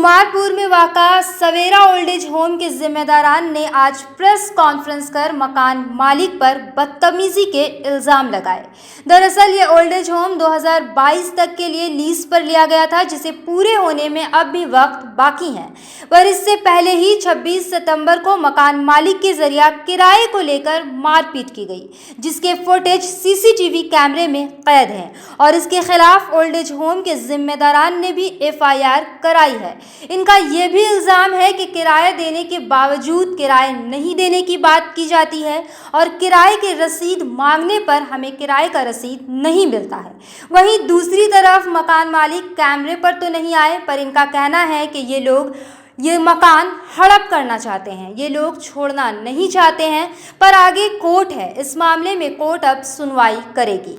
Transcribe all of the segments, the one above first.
कुमारपुर में वाक़ा सवेरा old age home के जिम्मेदारान ने आज प्रेस कॉन्फ्रेंस कर मकान मालिक पर बदतमीजी के इल्ज़ाम लगाए। दरअसल ये ओल्ड एज होम 2022 तक के लिए लीज पर लिया गया था, जिसे पूरे होने में अब भी वक्त बाकी है। पर इससे पहले ही 26 सितंबर को मकान मालिक के जरिए किराए को लेकर मारपीट की गई, जिसके फुटेज सीसीटीवी कैमरे में कैद है और इसके खिलाफ ओल्ड एज होम के जिम्मेदारान ने भी FIR कराई है। इनका यह भी इल्ज़ाम है कि किराया देने के बावजूद किराए नहीं देने की बात की जाती है और किराए की रसीद मांगने पर हमें किराए का रसीद नहीं मिलता है। वहीं दूसरी तरफ मकान मालिक कैमरे पर तो नहीं आए, पर इनका कहना है कि ये लोग ये मकान हड़प करना चाहते हैं, ये लोग छोड़ना नहीं चाहते हैं। पर आगे कोर्ट है, इस मामले में कोर्ट अब सुनवाई करेगी।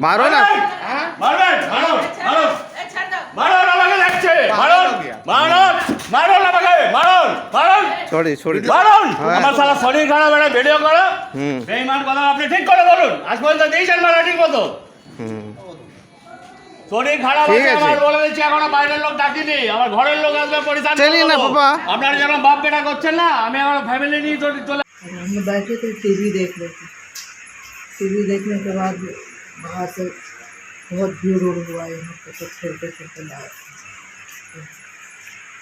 मारो ना छोड़ी আমার শালা শরীর খারাপ একটা ভিডিও করো বেঈমান কথা আপনি ঠিক করে বলুন। আজ পর্যন্ত দিয়েছেন মারা ঠিক মতো শরীর খারাপ আছে আমার বলে দিচ্ছি, এখনো বাইরের লোক ডাকিনি, আমার ঘরের লোক আসবে পরিষ্কার চলি না বাবা। আপনারা যেমন বাপ বেটা করছেন না, আমি আমার ফ্যামিলি নিয়ে চলে हम बैठे थे, टीवी देख रहे थे। टीवी देखने के बाद बाहर से बहुत भीड़ उड़ हुआ, यहाँ पे तो खेलते लाए।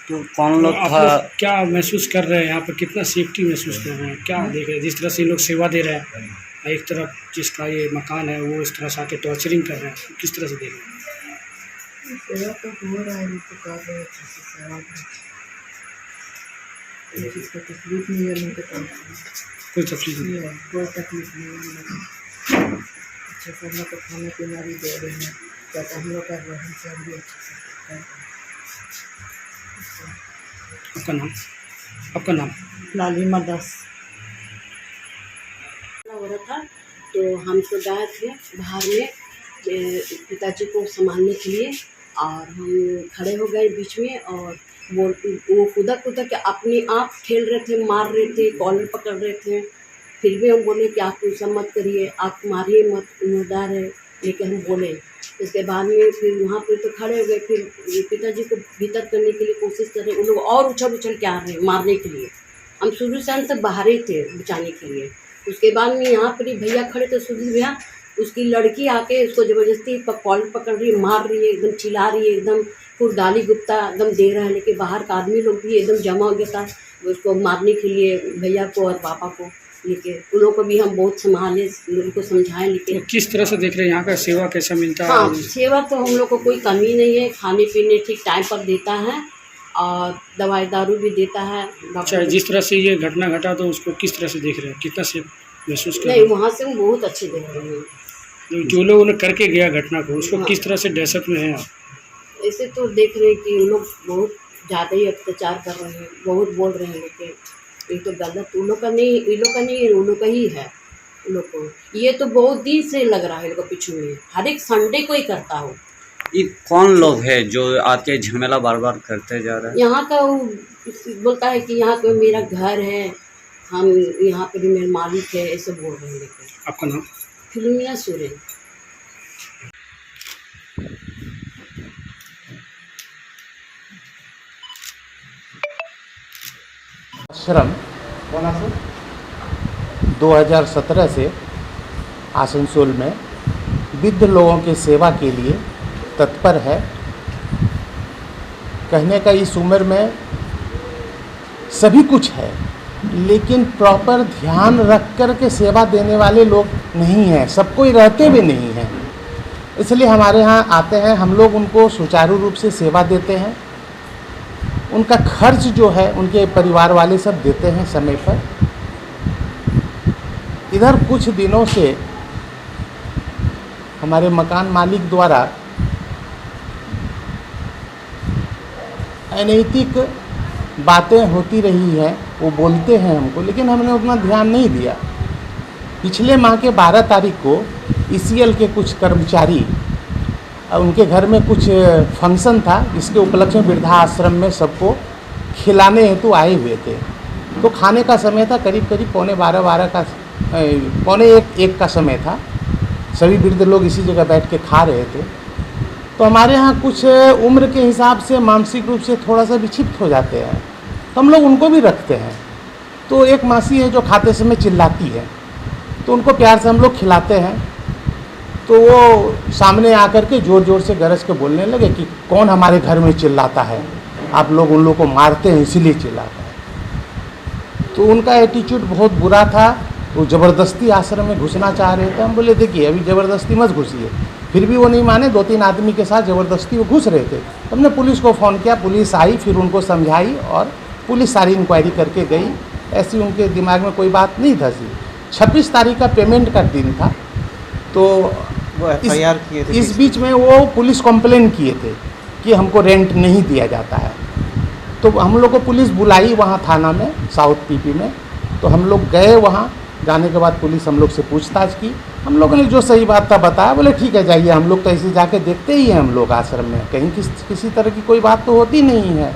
तो कौन लोग था? क्या महसूस कर रहे हैं यहाँ पर, कितना सेफ्टी महसूस कर रहे हैं, क्या देख रहे हैं? जिस तरह से ये लोग सेवा दे रहे हैं, एक तरफ जिसका ये मकान है वो इस तरह से आके टॉर्चरिंग कर रहे हैं, किस तरह से देख रहे हैं? सेवा तो हो रहा है, तो कर रहे हैं अच्छे से सेवा। कोई चीज़ का तकलीफ नहीं है, उनके पास कोई तकलीफ नहीं है, कोई तकलीफ नहीं है। अच्छे से हम लोग को खाना पीना भी दे रहे हैं, क्या हम लोग कर रहे हैं, सब भी अच्छे से कर रहे हैं। आपका नाम? लालिमा दास। हो रहा था तो हम तो गए थे बाहर में पिताजी को संभालने के लिए, और हम खड़े हो गए बीच में, और वो कूदा के अपने आप खेल रहे थे, मार रहे थे, कॉलर पकड़ रहे थे। फिर भी हम बोले कि आप ऐसा मत करिए, आप मारिए मत, उम्मीदवार है, लेकिन हम बोले। इसके बाद में फिर वहाँ पर तो खड़े हो गए, फिर पिताजी को भीतर करने के लिए कोशिश कर रहे, उन लोग और उछल के आ रहे हैं मारने के लिए। हम शुरू से अंत तक बाहर ही थे बचाने के लिए। उसके बाद में यहाँ पर ही भैया खड़े थे, सुधीर भैया, उसकी लड़की आके उसको ज़बरदस्ती कॉलर पकड़ रही है, मार रही है, एकदम चिल्ला रही है, एकदम पूरा गाली गुप्ता एकदम दे रहा है। लेकिन बाहर का आदमी लोग भी एकदम जमा हो गया था उसको मारने के लिए, भैया को और पापा को लेके। उन लोगों को भी हम बहुत संभाले, उनको समझाएं। लेकिन तो किस तरह से देख रहे हैं यहाँ का सेवा कैसा मिलता है? हाँ, सेवा तो हम लोग को कोई कमी नहीं है, खाने पीने ठीक टाइम पर देता है और दवाई दारू भी देता है। अच्छा, जिस तरह से ये घटना घटा तो उसको किस तरह से देख रहे हैं, कितना से महसूस कर रहे नहीं, हैं? वहाँ से हम बहुत अच्छे देख रहे हैं। जो लोगों ने करके गया घटना को, उसको किस तरह से दहशत में है आप? ऐसे तो देख रहे हैं कि उन लोग बहुत ज़्यादा ही अत्याचार कर रहे हैं, बहुत बोल रहे हैं। लेकिन ये तो गलत उन लोग का नहीं, इन लोग का नहीं, उन लोग का ही है। उन लोग को ये तो बहुत दिन से लग रहा है, इन लोग को पीछे में हर एक संडे को ही करता हो। ये कौन लोग है जो आके झमेला बार बार करते जा रहे हैं? यहाँ का वो बोलता है कि यहाँ पे मेरा घर है, हम यहाँ पे भी मेरे मालिक है, ऐसे बोल रहे हैं। लेकिन आपका नाम? फिल्मिया सोरेन। आश्रम 2017 से आसनसोल में वृद्ध लोगों की सेवा के लिए तत्पर है। कहने का इस उम्र में सभी कुछ है, लेकिन प्रॉपर ध्यान रख कर के सेवा देने वाले लोग नहीं हैं, सब कोई रहते भी नहीं हैं। इसलिए हमारे यहाँ आते हैं, हम लोग उनको सुचारू रूप से सेवा देते हैं। उनका खर्च जो है उनके परिवार वाले सब देते हैं समय पर। इधर कुछ दिनों से हमारे मकान मालिक द्वारा अनैतिक बातें होती रही हैं, वो बोलते हैं हमको, लेकिन हमने उतना ध्यान नहीं दिया। पिछले माह के 12 तारीख को ECL के कुछ कर्मचारी उनके घर में कुछ फंक्शन था, इसके उपलक्ष्य में वृद्धाश्रम में सबको खिलाने हेतु आए हुए थे। तो खाने का समय था, करीब करीब पौने एक का समय था। सभी वृद्ध लोग इसी जगह बैठ के खा रहे थे। तो हमारे यहाँ कुछ उम्र के हिसाब से मानसिक रूप से थोड़ा सा विक्षिप्त हो जाते हैं, तो हम लोग उनको भी रखते हैं। तो एक मासी है जो खाते समय चिल्लाती है, तो उनको प्यार से हम लोग खिलाते हैं। तो वो सामने आकर के ज़ोर ज़ोर से गरज के बोलने लगे कि कौन हमारे घर में चिल्लाता है, आप लोग उन लोगों को मारते हैं इसीलिए चिल्लाता है। तो उनका एटीट्यूड बहुत बुरा था, वो ज़बरदस्ती आश्रम में घुसना चाह रहे थे। हम बोले देखिए अभी ज़बरदस्ती मत घुसिए, फिर भी वो नहीं माने। 2-3 आदमी के साथ ज़बरदस्ती वो घुस रहे थे। हमने पुलिस को फ़ोन किया, पुलिस आई, फिर उनको समझाई और पुलिस सारी इंक्वायरी करके गई। ऐसी उनके दिमाग में कोई बात नहीं धंसी। 26 तारीख का पेमेंट का दिन था, तो वो FIR किए थे। इस बीच में वो पुलिस कंप्लेन किए थे कि हमको रेंट नहीं दिया जाता है। तो हम लोग को पुलिस बुलाई वहाँ थाना में, साउथ पीपी में। तो हम लोग गए वहाँ, जाने के बाद पुलिस हम लोग से पूछताछ की। हम लोगों ने जो सही बात था बताया। बोले ठीक है जाइए, हम लोग तो ऐसे जाके देखते ही हैं हम लोग आश्रम में, कहीं किसी तरह की कोई बात तो होती नहीं है।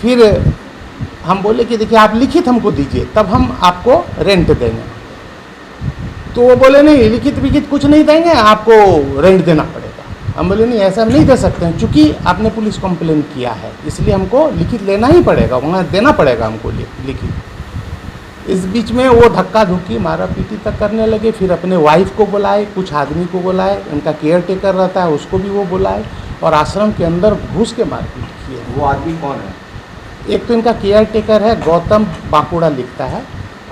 फिर हम बोले कि देखिए आप लिखित हमको दीजिए, तब हम आपको रेंट देंगे। तो वो बोले नहीं, लिखित विखित कुछ नहीं देंगे, आपको रेंट देना पड़ेगा। हम बोले नहीं ऐसा नहीं दे सकते हैं, चूँकि आपने पुलिस कंप्लेन किया है इसलिए हमको लिखित लेना ही पड़ेगा, वहाँ देना पड़ेगा हमको लिखित। इस बीच में वो धक्का धुक्की मारा पीटी तक करने लगे। फिर अपने वाइफ को बुलाए, कुछ आदमी को बुलाए, उनका केयर टेकर रहता है उसको भी वो बुलाए और आश्रम के अंदर घुस के मारपीट किए। वो आदमी कौन है? एक तो इनका केयर टेकर है, गौतम बाकुड़ा लिखता है,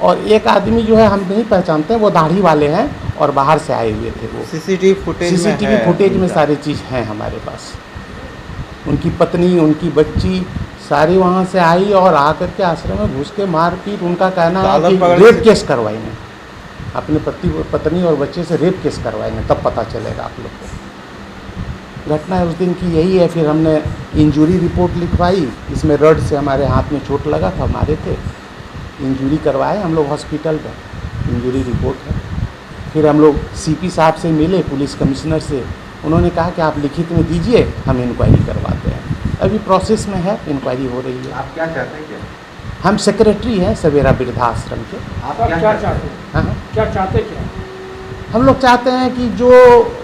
और एक आदमी जो है हम नहीं पहचानते हैं, वो दाढ़ी वाले हैं और बाहर से आए हुए थे। वो CCTV फुटेज में सारी चीज़ हैं हमारे पास। उनकी पत्नी, उनकी बच्ची सारी वहाँ से आई और आकर के आश्रम में घुस के मारपीट। उनका कहना है कि रेप केस करवाएंगे, अपने पत्नी और बच्चे से रेप केस करवाएंगे, तब पता चलेगा आप लोग को। घटना उस दिन की यही है। फिर हमने इंजरी रिपोर्ट लिखवाई, इसमें रड से हमारे हाथ में चोट लगा था, मारे थे, इंजरी करवाए हम लोग हॉस्पिटल में, इंजरी रिपोर्ट है। फिर हम लोग CP साहब से मिले, पुलिस कमिश्नर से, उन्होंने कहा कि आप लिखित में दीजिए, हम इंक्वायरी करवाते हैं। अभी प्रोसेस में है, इंक्वायरी हो रही है। आप क्या चाहते हैं? क्या हम सेक्रेटरी हैं सवेरा वृद्धाश्रम के। आप क्या चाहते हैं? हाँ, क्या चाहते क्या? हम लोग चाहते हैं कि जो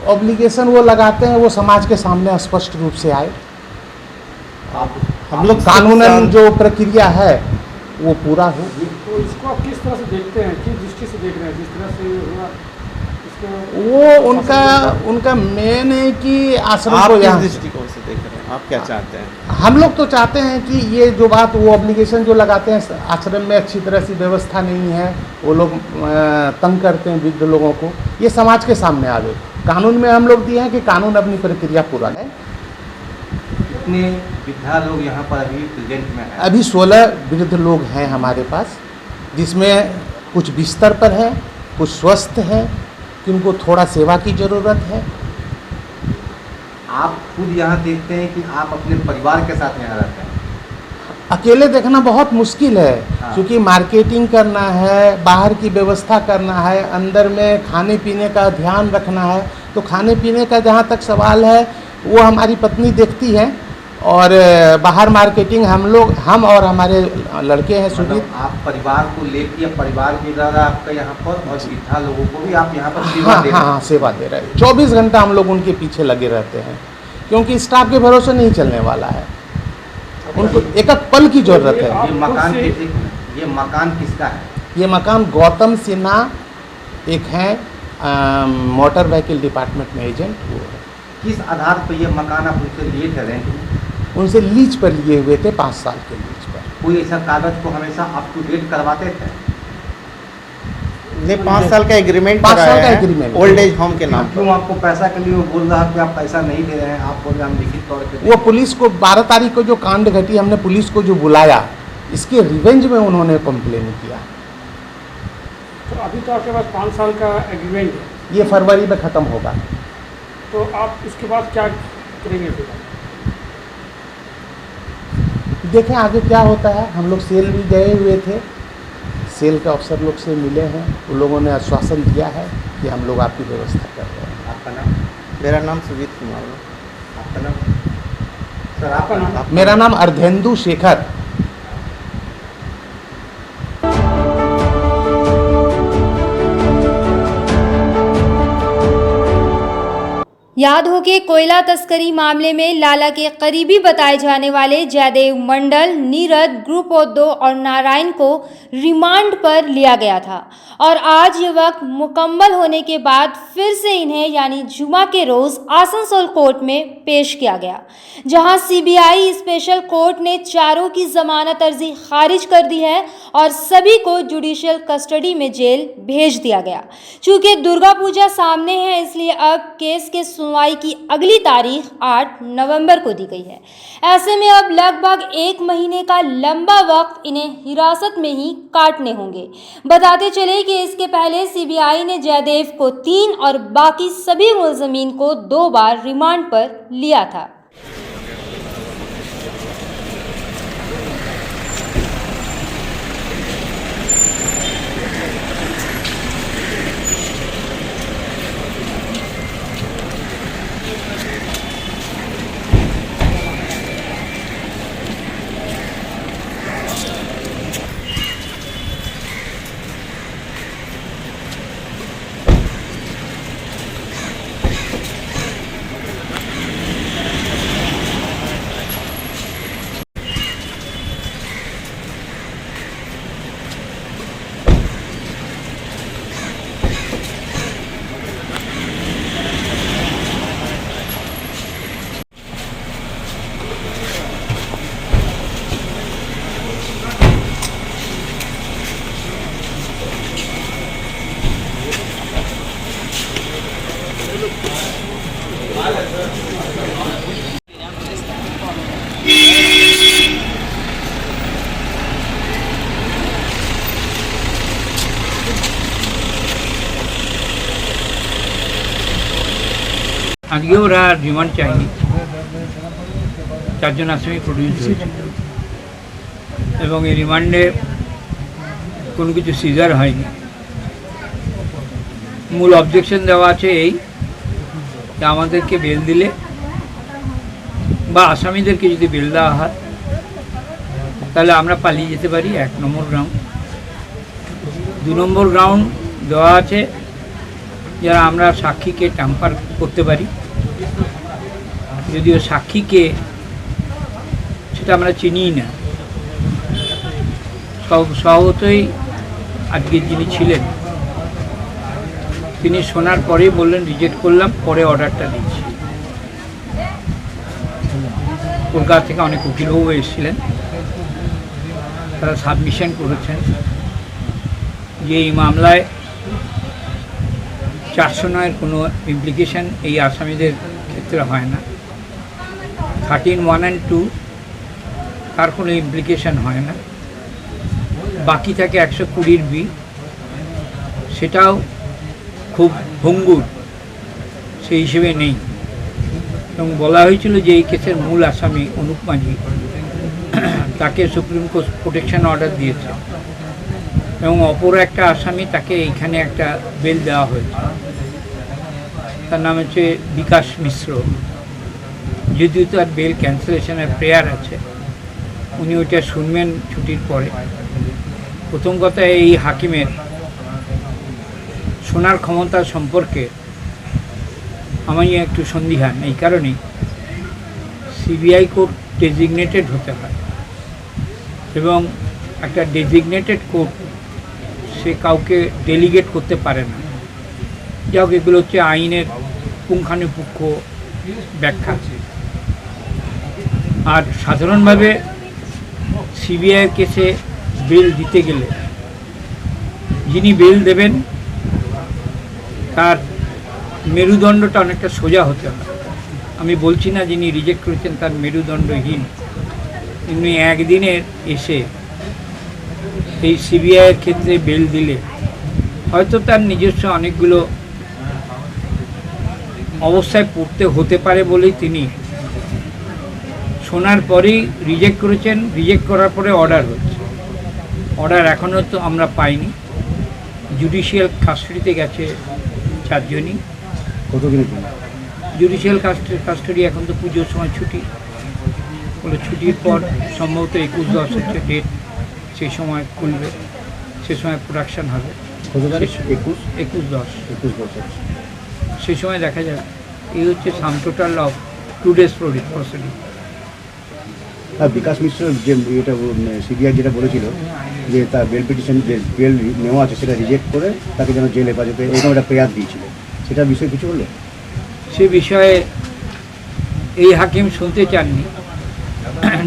ऑब्लिगेशन वो लगाते हैं वो समाज के सामने स्पष्ट रूप से आए। हम लोग कानूनन जो प्रक्रिया है वो पूरा हो। तो इसको आप किस तरह से देखते हैं, किस दृष्टि से देख रहे हैं? जिस तरह से हुआ इसको वो उनका मेन है कि आश्रम आप को किस यहाँ दृष्टिकोण से देख रहे हैं? आप क्या चाहते हैं? हम लोग तो चाहते हैं कि ये जो बात वो ऑब्लिगेशन जो लगाते हैं, आश्रम में अच्छी तरह से व्यवस्था नहीं है, वो लोग तंग करते हैं वृद्ध लोगों को, ये समाज के सामने आवे। कानून में हम लोग दिए हैं कि कानून अपनी प्रक्रिया पूरा है। कितने वृद्धा लोग यहाँ पर अभी प्रेजेंट में हैं? अभी 16 वृद्ध लोग हैं हमारे पास, जिसमें कुछ बिस्तर पर हैं, कुछ स्वस्थ हैं, जिनको थोड़ा सेवा की ज़रूरत है। आप खुद यहाँ देखते हैं कि आप अपने परिवार के साथ यहाँ रहते हैं? अकेले देखना बहुत मुश्किल है, हाँ। क्योंकि मार्केटिंग करना है, बाहर की व्यवस्था करना है, अंदर में खाने पीने का ध्यान रखना है। तो खाने पीने का जहाँ तक सवाल है वो हमारी पत्नी देखती है, और बाहर मार्केटिंग हम और हमारे लड़के हैं सुजीत। मतलब आप परिवार को लेके, परिवार भी रह रहा है आपका यहाँ पर, और वृद्धा लोगों को भी आप यहाँ पर सेवा दे रहे हैं? हाँ, सेवा दे रहे हैं। 24 घंटा हम लोग उनके पीछे लगे रहते हैं, क्योंकि स्टाफ के भरोसे नहीं चलने वाला है, उनको एक पल की ज़रूरत है। ये मकान किसका है? ये मकान गौतम सिन्हा एक हैं, मोटर व्हीकल डिपार्टमेंट में एजेंट, वो है। किस आधार पर ये मकान आप उनसे लिए थे रेंट में? उनसे लीज पर लिए हुए थे, 5 साल के लीज पर। कोई ऐसा कागज को हमेशा अप टू डेट करवाते थे? नहीं, 5 साल का एग्रीमेंट 5 साल का एग्रीमेंट ओल्ड एज होम के नाम क्यों आपको पैसा के लिए वो बोल रहा है कि आप पैसा नहीं दे रहे हैं? आप बोल रहे हैं हम लिखित तौर पे वो पुलिस को 12 तारीख को जो कांड घटी, हमने पुलिस को जो बुलाया, इसके रिवेंज में उन्होंने कंप्लेन किया। तो अभी तो आपके पास 5 साल का एग्रीमेंट है, ये फरवरी में ख़त्म होगा। तो आप इसके बाद क्या करेंगे फिर? देखें आगे क्या होता है। हम लोग सेल भी गए हुए थे, सेल के अफसर लोग से मिले हैं, उन लोगों ने आश्वासन दिया है कि हम लोग आपकी व्यवस्था कर रहे हैं। आपका नाम? मेरा नाम सुजीत कुमार है। आपका नाम? सर आपका नाम? मेरा नाम अर्धेंदु शेखर। याद हो कि कोयला तस्करी मामले में लाला के करीबी बताए जाने वाले जयदेव मंडल, नीरद, ग्रुप ऑफ 2 और नारायण को रिमांड पर लिया गया था और आज ये वक्त मुकम्मल होने के बाद फिर से इन्हें यानी जुमा के रोज़ आसनसोल कोर्ट में पेश किया गया, जहां सीबीआई स्पेशल कोर्ट ने चारों की जमानत अर्जी खारिज कर दी है और सभी को जुडिशियल कस्टडी में जेल भेज दिया गया। चूँकि दुर्गा पूजा सामने है, इसलिए अब केस के सुनवाई की अगली तारीख 8 नवंबर को दी गई है। ऐसे में अब लगभग 1 महीने का लंबा वक्त इन्हें हिरासत में ही काटने होंगे। बताते चले कि इसके पहले सीबीआई ने जयदेव को 3 और बाकी सभी मुलजमीन को 2 बार रिमांड पर लिया था। আজকে ওরা রিমান্ড চায়নি, 4 জন আসামি প্রডিউস হয়েছে এবং এই রিমান্ডে কোনো কিছু সিজার হয়নি। মূল অবজেকশন দেওয়া আছে এই যে আমাদেরকে বেল দিলে বা আসামিদেরকে যদি বেল দেওয়া হয় তাহলে আমরা পালিয়ে যেতে পারি, 1 নম্বর গ্রাউন্ড। 2 নম্বর গ্রাউন্ড দেওয়া আছে যারা আমরা সাক্ষীকে ট্যাম্পার করতে পারি, যদিও সাক্ষীকে সেটা আমরা চিনিই না। স্বভাবতই আজকে যিনি ছিলেন তিনি শোনার পরেই বললেন রিজেক্ট করলাম, পরে অর্ডারটা দিচ্ছি। কলকাতা থেকে অনেক উকিলবাবু এসেছিলেন, তারা সাবমিশন করেছেন যে এই মামলায় 409 কোনো ইমপ্লিকেশন এই আসামিদের ক্ষেত্রে হয় না, 13(1 and 2) তার কোনো ইমপ্লিকেশন হয় না, বাকি থাকে 120(b), সেটাও খুব ভঙ্গুর, সেই হিসেবে নেই। এবং বলা হয়েছিল যে এই কেসের মূল আসামি অনুপ মাঝি, তাকে সুপ্রিম কোর্ট প্রোটেকশন অর্ডার দিয়েছে এবং অপর একটা আসামি তাকে এইখানে একটা বেল দেওয়া হয়েছে, তার নাম হচ্ছে বিকাশ মিশ্র। যদিও তার বেল ক্যান্সেলেশনের প্রেয়ার আছে, উনি ওইটা শুনবেন ছুটির পরে। প্রথম কথা, এই হাকিমের শোনার ক্ষমতা সম্পর্কে আমি একটু সন্দিহান, এই কারণেই সিবিআই কোর্ট ডেজিগনেটেড হতে হয় এবং একটা ডেজিগনেটেড কোর্ট সে কাউকে ডেলিগেট করতে পারে না। যাই হোক, এগুলো হচ্ছে আইনের পুঙ্খানুপুঙ্খ ব্যাখ্যা। আর সাধারণভাবে সিবিআই কেসে বেল দিতে গেলে যিনি বেল দেবেন তার মেরুদণ্ডটা অনেকটা সোজা হতে হয়। আমি বলছি না যিনি রিজেক্ট করেছেন তার মেরুদণ্ডহীন, এমনি একদিনের এসে এই সিবিআইয়ের ক্ষেত্রে বেল দিলে হয়তো তার নিজস্ব অনেকগুলো অবস্থায় পড়তে হতে পারে বলেই তিনি শোনার পরেই রিজেক্ট করেছেন। রিজেক্ট করার পরে অর্ডার হচ্ছে, অর্ডার এখনও তো আমরা পাইনি। জুডিশিয়াল কাস্টডিতে গেছে 4 জনই। কতদিন? জুডিশিয়াল কাস্টডি এখন তো পুজোর সময় ছুটি, বলে ছুটির পর সম্ভবত 21-10 হচ্ছে ডেট, সেই সময় খুলবে, সে সময় প্রোডাকশান হবে 21-10 সেই সময় দেখা যাবে। এই হচ্ছে sum total of 2 days proceeding. Bikash Mishra যে এটা সিবিআই যেটা বলেছিল যে তার বেল পিটিশন যে বেল নেওয়া আছে সেটা রিজেক্ট করে তাকে যেন জেল হেফাজতে এরকম একটা প্রেয়ার দিয়েছিল, সেটার বিষয়ে কিছু বললো? সে বিষয়ে এই হাকিম শুনতে চাননি,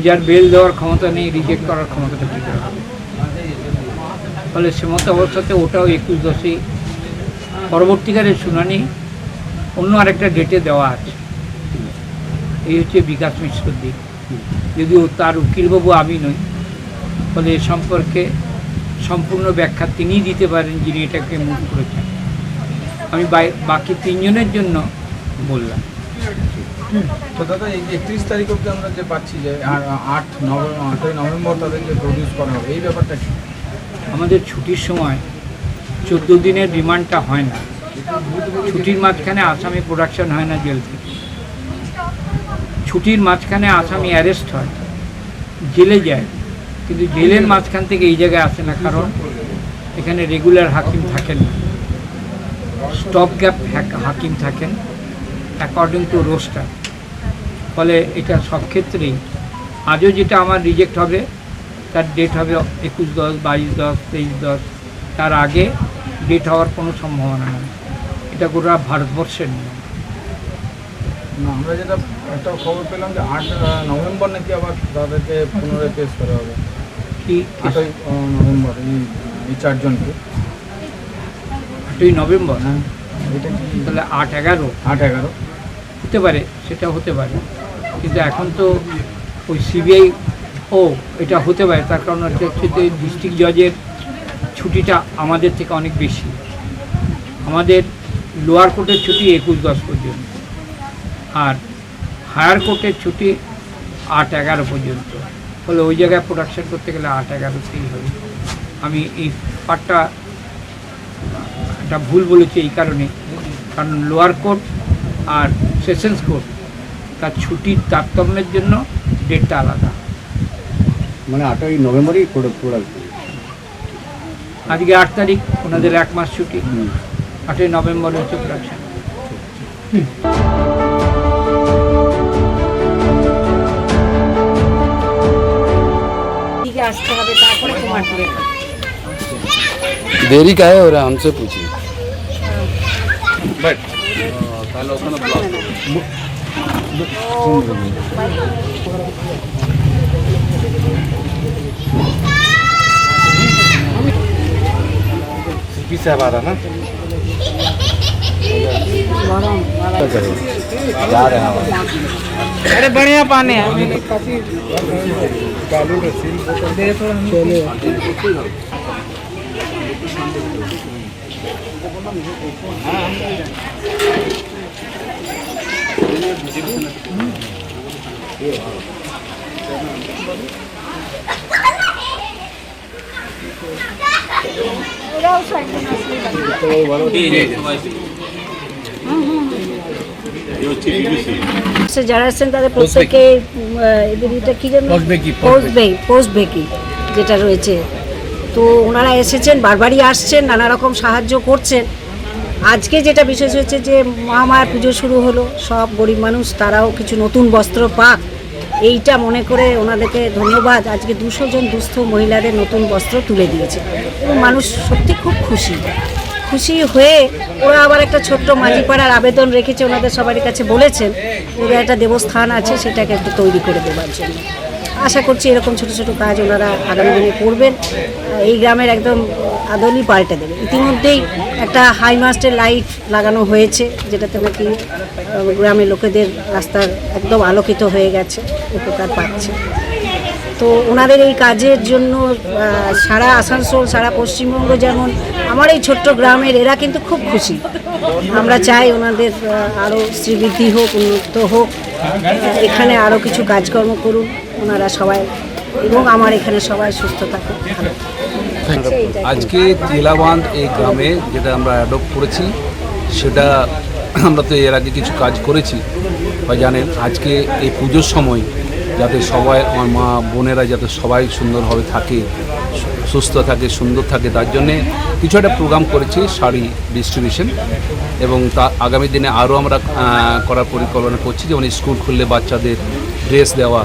যার বেল দেওয়ার ক্ষমতা নেই রিজেক্ট করার ক্ষমতাটা কী করে হবে। ফলে সে মতো অবস্থাতে ওটাও 21-10 পরবর্তীকালের শুনানি অন্য আরেকটা ডেটে দেওয়া আছে। এই হচ্ছে বিকাশ মিশ্রর দিক, যদিও তার উকিলবাবু আমি নই, ফলে এ সম্পর্কে সম্পূর্ণ ব্যাখ্যা তিনিই দিতে পারেন যিনি এটাকে মুভ করেছেন। আমি বাকি 3 জনের জন্য বললাম। তো দাদা এই 31 তারিখ অবধি আমরা যে পাচ্ছি যে 8ই নভেম্বর তাদেরকে প্রডিউস করা হবে, এই ব্যাপারটা কি? আমাদের ছুটির সময় 14 দিনের রিমান্ডটা হয় না। ছুটির মাঝখানে আসামি প্রোডাকশন হয় না জেল থেকে, ছুটির মাঝখানে আসামি অ্যারেস্ট হয়, জেলে যায়, কিন্তু জেলের মাঝখান থেকে এই জায়গায় আসে না, কারণ এখানে রেগুলার হাকিম থাকেন না, স্টপ গ্যাপ হাকিম থাকেন অ্যাকর্ডিং টু রোস্টার। ফলে এটা সব ক্ষেত্রেই আজও যেটা আমার রিজেক্ট হবে তার ডেট হবে 21-10, 22-10, 23-10, তার আগে ডেট হওয়ার কোনো সম্ভাবনা নেই। এটা গোটা ভারতবর্ষের নিয়ম। না, আমরা যেটা একটা খবর পেলাম যে 8 নভেম্বর নাকি আবার তাদেরকে পুনরায় পেশ করা হবে। কি 8ই নভেম্বর এই 4 জনকে? 8ই নভেম্বর? হ্যাঁ, এটা কি তাহলে 8-11 হতে পারে, সেটা হতে পারে, কিন্তু এখন তো ওই সিবিআই এটা হতে পারে, তার কারণ হচ্ছে ডিস্ট্রিক্ট জজের ছুটিটা আমাদের থেকে অনেক বেশি। আমাদের লোয়ার কোর্টের ছুটি 21-10 পর্যন্ত, আর হায়ার কোর্টের ছুটি 8-11 পর্যন্ত। ফলে ওই জায়গায় প্রোডাকশন করতে গেলে 8-11তেই হবে। আমি এই পার্টটা একটা ভুল বলেছি এই কারণে, কারণ লোয়ার কোর্ট আর সেশনস কোর্ট তার ছুটির তারতম্যের জন্য ডেটটা আলাদা। মানে 8ই নভেম্বরই আজকে 8 তারিখ, ওনাদের 1 মাস ছুটি, 8ই নভেম্বর হচ্ছে প্রোডাকশন। আসতে হবে, তারপরে তোমার देरी का है और हमसे पूछिए। साहब आ रहा ना, जा रहे हैं। अरे बढ़िया पानी है। যারা আছেন তাদের প্রত্যেকে এদের কি যেন পোস্ট বেকি যেটা রয়েছে, তো ওনারা এসেছেন, বারবারই আসছেন, নানা রকম সাহায্য করছেন। আজকে যেটা বিশেষ হয়েছে যে মহামায়া পুজো শুরু হলো, সব গরিব মানুষ তারাও কিছু নতুন বস্ত্র পাক, এইটা মনে করে ওনাদেরকে ধন্যবাদ। আজকে 200 জন দুস্থ মহিলাদের নতুন বস্ত্র তুলে দিয়েছে এবং মানুষ সত্যি খুব খুশি হয়ে ওরা আবার একটা ছোট্ট মাঝিপাড়ার আবেদন রেখেছে, ওনাদের সবারই কাছে বলেছেন ওদের একটা দেবস্থান আছে সেটাকে একটু তৈরি করে দেওয়ার জন্য। আশা করছি এরকম ছোট ছোট কাজ ওনারা আগামী দিনে করবেন, এই গ্রামের একদম আদলই পাল্টে দেবে। ইতিমধ্যেই একটা হাই মাস্টের লাইট লাগানো হয়েছে, যেটাতে নাকি গ্রামের লোকেদের রাস্তার একদম আলোকিত হয়ে গেছে, উপকার পাচ্ছে। তো ওনাদের এই কাজের জন্য সারা আসানসোল, সারা পশ্চিমবঙ্গ, যেমন আমার এই ছোট্ট গ্রামের এরা কিন্তু খুব খুশি। আমরা চাই ওনাদের আরও শ্রীবৃদ্ধি হোক, উন্নত হোক, এখানে আরও কিছু কাজকর্ম করুন ওনারা সবাই, এবং আমার এখানে সবাই সুস্থ থাকুক। আজকে তেলাবাঁধ এই গ্রামে যেটা আমরা অ্যাডপ্ট করেছি সেটা আমরা তো এর আগে কিছু কাজ করেছি বা জানেন আজকে এই পুজোর সময় যাতে সবাই আমার মা বোনেরা যাতে সবাই সুন্দরভাবে থাকে, সুস্থ থাকে, সুন্দর থাকে, তার জন্যে কিছু একটা প্রোগ্রাম করেছি শাড়ি ডিস্ট্রিবিউশন, এবং তা আগামী দিনে আরও আমরা করার পরিকল্পনা করছি, যেমন স্কুল খুললে বাচ্চাদের ড্রেস দেওয়া,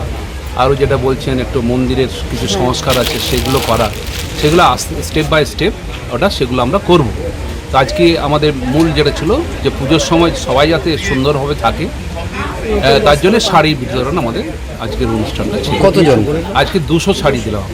আরও যেটা বলছেন একটু মন্দিরের কিছু সংস্কার আছে সেগুলো করা, সেগুলো আস্তে স্টেপ বাই স্টেপ সেগুলো আমরা করব। তো আজকে আমাদের মূল যেটা ছিল যে পুজোর সময় সবাই যাতে সুন্দরভাবে থাকে, তার জন্য শাড়ি বিতরণ আমাদের আজকের অনুষ্ঠানটা ছিল। কতজন? আজকে 200 শাড়ি দিলাম।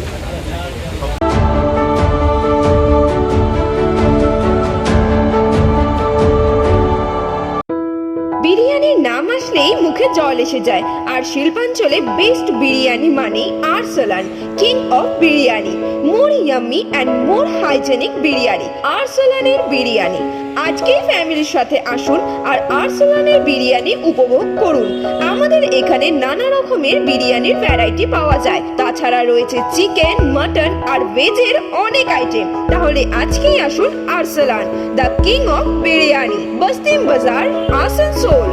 বিরিয়ানির নাম আসলেই মুখে জল এসে যায়, আর শিল্পাঞ্চলে বেস্ট বিরিয়ানি মানে Arsalan, king of biryani. More yummy and more hygienic biryani, আরসালানের বিরিয়ানি। আজকেই ফ্যামিলির সাথে আসুন আর আরসালানের বিরিয়ানি উপভোগ করুন। আমাদের এখানে নানা রকমের বিরিয়ানির ভ্যারাইটি পাওয়া যায়, তাছাড়া রয়েছে চিকেন, মাটন আর ভেজের অনেক আইটেম। তাহলে আজকেই আসুন Arsalan, the king of biryani, Bastin Bazar, Asansol.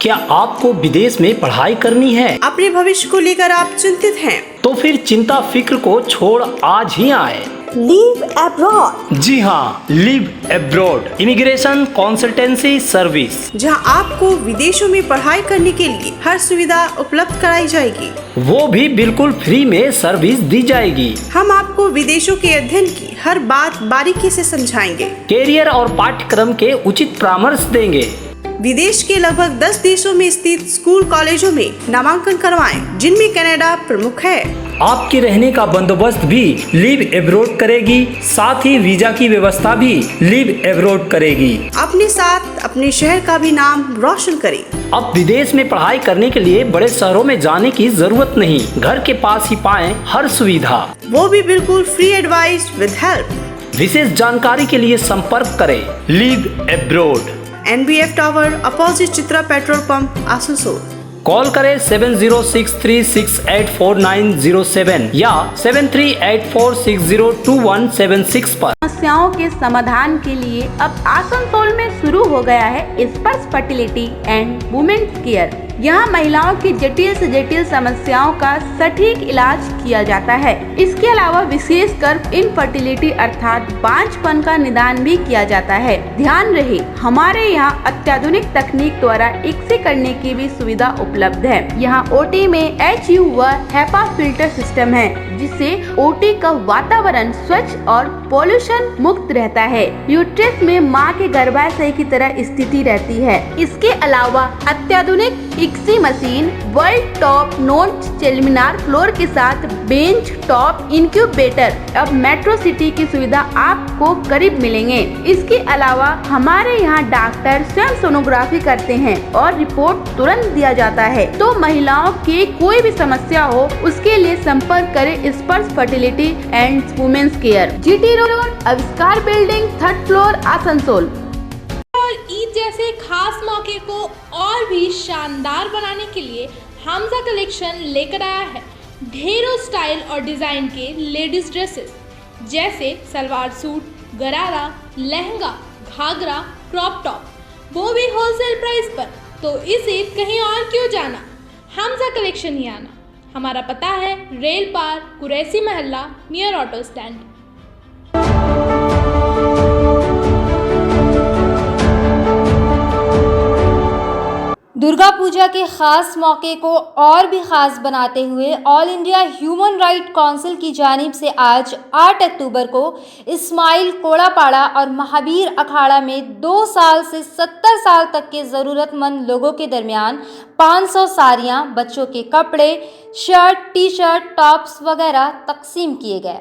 क्या आपको विदेश में पढ़ाई करनी है? अपने भविष्य को लेकर आप चिंतित हैं? तो फिर चिंता फिक्र को छोड़ आज ही आए लीव अब्रॉड। जी हाँ, live abroad immigration consultancy service, जहां आपको विदेशों में पढ़ाई करने के लिए हर सुविधा उपलब्ध कराई जाएगी। वो भी बिल्कुल फ्री में सर्विस दी जाएगी। हम आपको विदेशों के अध्ययन की हर बात बारीकी से समझाएंगे। कैरियर और पाठ्यक्रम के उचित परामर्श देंगे। विदेश के लगभग 10 देशों में स्थित स्कूल कॉलेजों में नामांकन करवाएं, जिनमें कनाडा प्रमुख है। आपके रहने का बंदोबस्त भी लिव एब्रोड करेगी, साथ ही वीजा की व्यवस्था भी लिव एब्रोड करेगी। अपने साथ अपने शहर का भी नाम रोशन करें। अब विदेश में पढ़ाई करने के लिए बड़े शहरों में जाने की जरूरत नहीं, घर के पास ही पाएं हर सुविधा, वो भी बिल्कुल फ्री एडवाइस विद हेल्प। विशेष जानकारी के लिए संपर्क करें live abroad, NBF tower opposite Chitra petrol pump, Asansol. Call करें 7063684907 या 7384602176 पर। समस्याओं के समाधान के लिए अब आसनसोल में शुरू हो गया है स्पर्श फर्टिलिटी एंड वुमेन्स केयर। यहाँ महिलाओं की जटिल से जटिल समस्याओं का सटीक इलाज किया जाता है। इसके अलावा विशेषकर इनफर्टिलिटी अर्थात बांझपन का निदान भी किया जाता है। ध्यान रहे, हमारे यहाँ अत्याधुनिक तकनीक द्वारा ICSI करने की भी सुविधा उपलब्ध है। यहाँ OT में HU व HEPA फिल्टर सिस्टम है, जिससे OT का वातावरण स्वच्छ और पोल्यूशन मुक्त रहता है। यूट्रस में माँ के गर्भाशय की तरह स्थिति रहती है। इसके अलावा अत्याधुनिक ICSI machine, world top note seminar floor के साथ बेंच टॉप इंक्यूबेटर, अब मेट्रो सिटी की सुविधा आपको करीब मिलेंगे। इसके अलावा हमारे यहाँ डॉक्टर स्वयं सोनोग्राफी करते हैं और रिपोर्ट तुरंत दिया जाता है। तो महिलाओं की कोई भी समस्या हो, उसके लिए संपर्क करें Sparsh fertility and women's care, GT road, Avishkar building, 3rd floor, Asansol. और ईद जैसे खास मौके को और भी शानदार बनाने के लिए हमजा कलेक्शन लेकर आया है ढेरों स्टाइल और डिज़ाइन के लेडीज ड्रेसेस, जैसे सलवार सूट, गरारा, लहंगा, घाघरा, क्रॉप टॉप, वो भी होलसेल प्राइस पर। तो इस ईद कहीं और क्यों जाना, हमजा कलेक्शन ही आना। हमारा पता है रेल पार, कुरैसी महल्ला, near auto stand. Durga Puja के ख़ास मौके को और भी ख़ास बनाते हुए all India human right council की जानिब से आज 8 अक्टूबर को इस्माइल कोड़ापाड़ा और महावीर अखाड़ा में 2 साल से 70 साल तक के ज़रूरतमंद लोगों के दरमियान 500 साड़ियाँ, बच्चों के कपड़े, शर्ट, टी शर्ट, टॉप्स वगैरह तकसीम किए गए।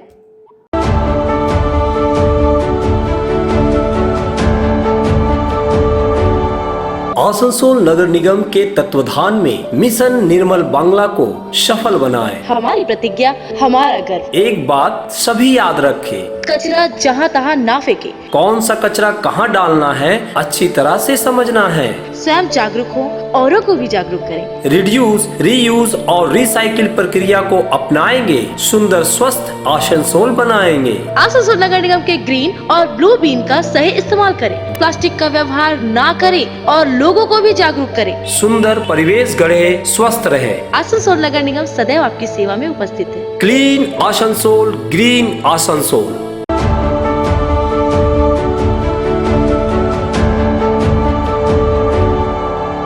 आसनसोल नगर निगम के तत्वाधान में मिशन निर्मल बांग्ला को सफल बनाएं। हमारी प्रतिज्ञा, हमारा गर्व। एक बात सभी याद रखें, कचरा जहाँ तहाँ ना फेंके। कौन सा कचरा कहाँ डालना है अच्छी तरह से समझना है। स्वयं जागरूक हो, औरों को भी जागरूक करें। रिड्यूस, रीयूज और रिसाइकिल प्रक्रिया को अपनाएंगे, सुंदर स्वस्थ आसनसोल बनाएंगे। आसनसोल नगर निगम के ग्रीन और ब्लू बीन का सही इस्तेमाल करें, प्लास्टिक का व्यवहार ना करें और लोगों को भी जागरूक करें। सुंदर परिवेश गढ़े, स्वस्थ रहे। आसनसोल नगर निगम सदैव आपकी सेवा में उपस्थित है। Clean Asansol, green Asansol.